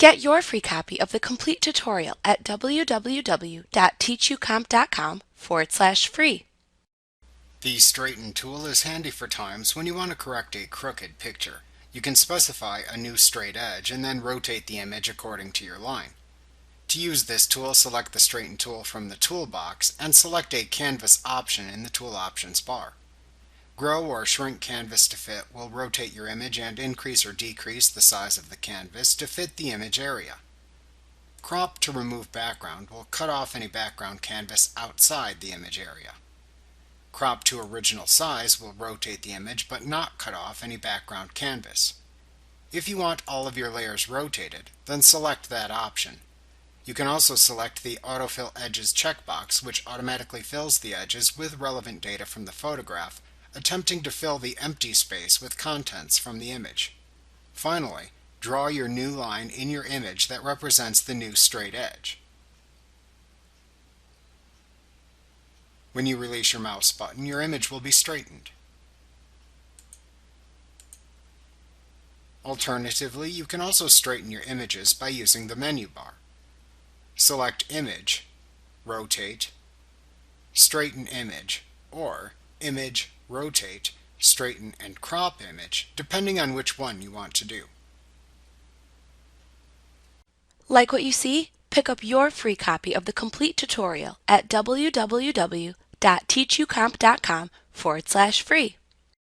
Get your free copy of the complete tutorial at www.teachucomp.com/free. The Straighten tool is handy for times when you want to correct a crooked picture. You can specify a new straight edge and then rotate the image according to your line. To use this tool, select the Straighten tool from the toolbox and select a canvas option in the tool options bar. Grow or shrink canvas to fit will rotate your image and increase or decrease the size of the canvas to fit the image area. Crop to remove background will cut off any background canvas outside the image area. Crop to original size will rotate the image but not cut off any background canvas. If you want all of your layers rotated, then select that option. You can also select the Autofill Edges checkbox, which automatically fills the edges with relevant data from the photograph, attempting to fill the empty space with contents from the image. Finally, draw your new line in your image that represents the new straight edge. When you release your mouse button, your image will be straightened. Alternatively, you can also straighten your images by using the menu bar. Select Image, Rotate, Straighten Image, or Image, Rotate, Straighten and Crop Image, depending on which one you want to do. Like what you see? Pick up your free copy of the complete tutorial at www.teachucomp.com/free.